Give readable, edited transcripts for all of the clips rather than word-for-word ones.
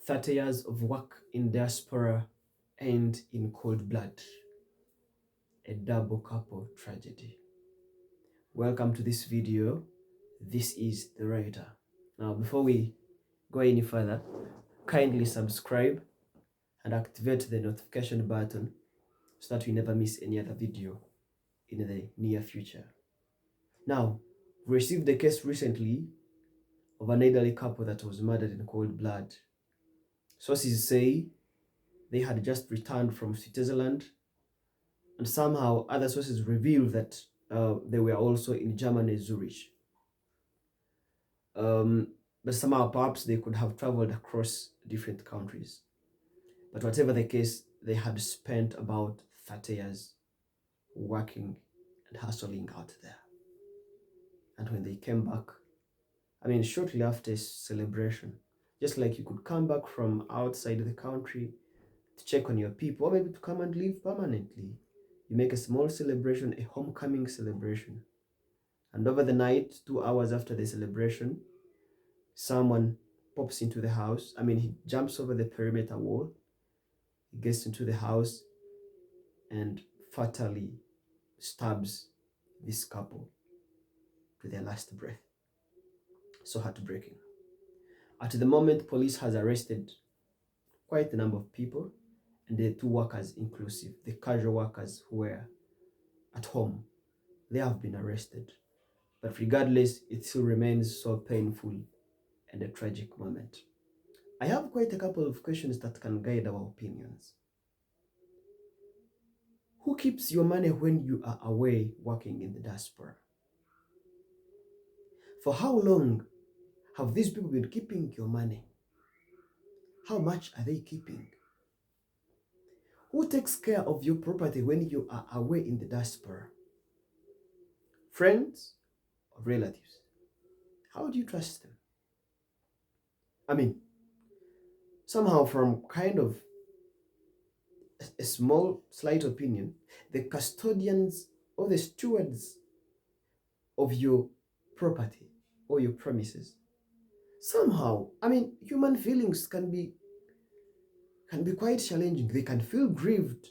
30 years of work in diaspora end in cold blood. A double couple tragedy. Welcome to this video. This is the writer. Now, before we go any further, kindly subscribe and activate the notification button so that we never miss any other video in the near future. Now, we received a case recently of an elderly couple that was murdered in cold blood. Sources say they had just returned from Switzerland, and somehow other sources reveal that they were also in Germany, Zurich. But somehow perhaps they could have traveled across different countries. But whatever the case, they had spent about 30 years working and hustling out there. And when they came back, shortly after a celebration, just like you could come back from outside the country to check on your people, or maybe to come and live permanently, you make a small celebration, a homecoming celebration. And over the night, 2 hours after the celebration, someone pops into the house. He jumps over the perimeter wall, he gets into the house and fatally stabs this couple to their last breath. So heartbreaking. At the moment, police has arrested quite a number of people, and the two workers inclusive, the casual workers who were at home, they have been arrested. But regardless, it still remains so painful and a tragic moment. I have quite a couple of questions that can guide our opinions. Who keeps your money when you are away working in the diaspora? For how long have these people been keeping your money? How much are they keeping? Who takes care of your property when you are away in the diaspora? Friends or relatives? How do you trust them? Somehow from kind of a small, slight opinion, the custodians or the stewards of your property or your premises, somehow, human feelings can be quite challenging. They can feel grieved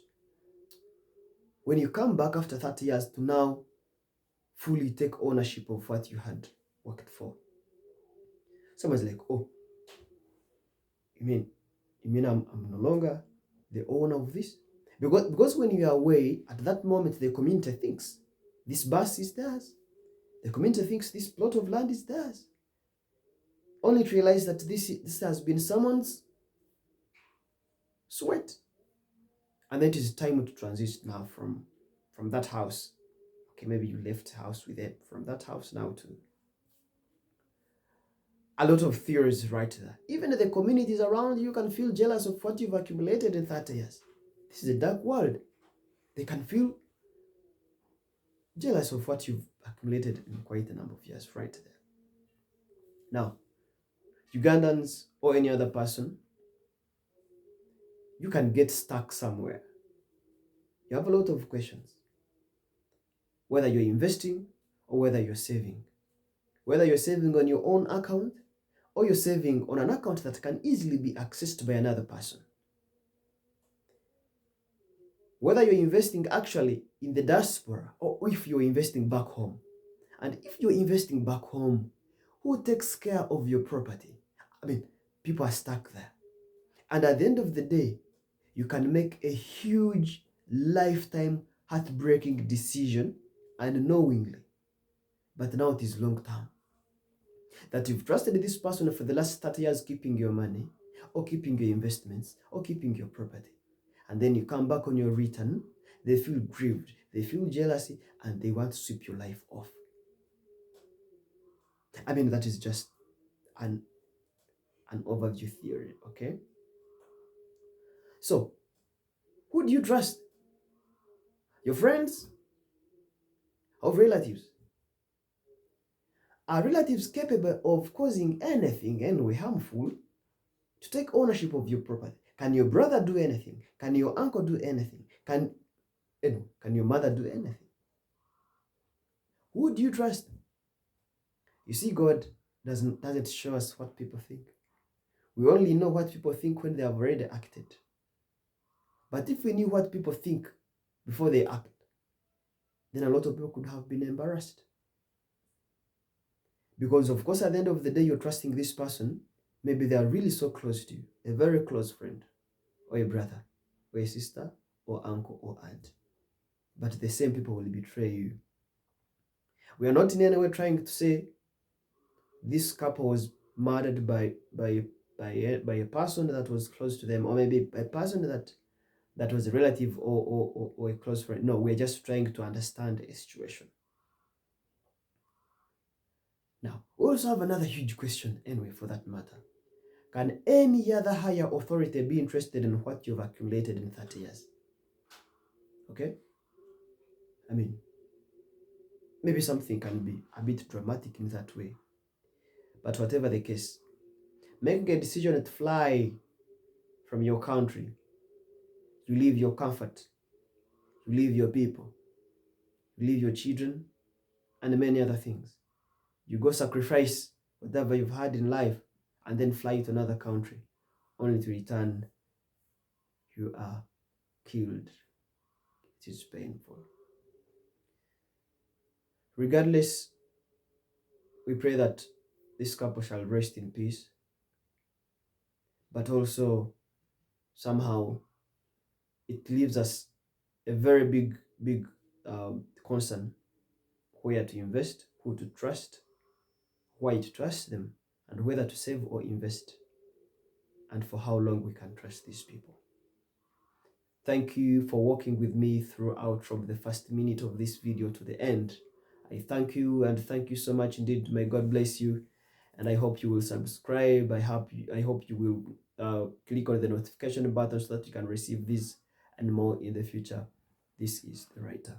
when you come back after 30 years to now fully take ownership of what you had worked for. Someone's like, oh, you mean I'm no longer the owner of this? Because when you are away, at that moment, the community thinks this bus is theirs. The community thinks this plot of land is theirs. Only to realize that this has been someone's sweat. And then it is time to transition now from that house. Okay, maybe you left the house with it. From that house now to a lot of theories right there. Even the communities around you can feel jealous of what you've accumulated in 30 years. This is a dark world. They can feel jealous of what you've accumulated in quite a number of years right there. Now, Ugandans or any other person, you can get stuck somewhere. You have a lot of questions. Whether you're investing or whether you're saving. Whether you're saving on your own account or you're saving on an account that can easily be accessed by another person. Whether you're investing actually in the diaspora or if you're investing back home. And if you're investing back home, who takes care of your property? People are stuck there. And at the end of the day, you can make a huge lifetime heartbreaking decision unknowingly. But now it is long term. That you've trusted this person for the last 30 years keeping your money, or keeping your investments, or keeping your property. And then you come back on your return, they feel grieved, they feel jealousy, and they want to sweep your life off. That is just an overview theory, okay? So, who do you trust? Your friends or relatives? Are relatives capable of causing anything anyway harmful to take ownership of your property? Can your brother do anything? Can your uncle do anything? Can your mother do anything? Who do you trust? You see, God doesn't show us what people think. We only know what people think when they have already acted. But if we knew what people think before they act, then a lot of people could have been embarrassed. Because, of course, at the end of the day, you're trusting this person. Maybe they are really so close to you, a very close friend, or a brother, or a sister, or uncle, or aunt. But the same people will betray you. We are not in any way trying to say this couple was murdered by a person that was close to them, or maybe a person that was a relative or a close friend. No, we're just trying to understand a situation. Now, we also have another huge question anyway, for that matter. Can any other higher authority be interested in what you've accumulated in 30 years? Okay? I mean, maybe something can be a bit dramatic in that way. But whatever the case, making a decision to fly from your country, you leave your comfort, you leave your people, you leave your children, and many other things. You go sacrifice whatever you've had in life and then fly to another country, only to return, you are killed. It is painful. Regardless, we pray that this couple shall rest in peace, but also somehow it leaves us a very big concern: where to invest, who to trust, why to trust them, and whether to save or invest, and for how long we can trust these people. Thank you for walking with me throughout from the first minute of this video to the end. I thank you, and thank you so much indeed. May God bless you, and I hope you will subscribe. I hope you will click on the notification button so that you can receive this and more in the future. This is the writer.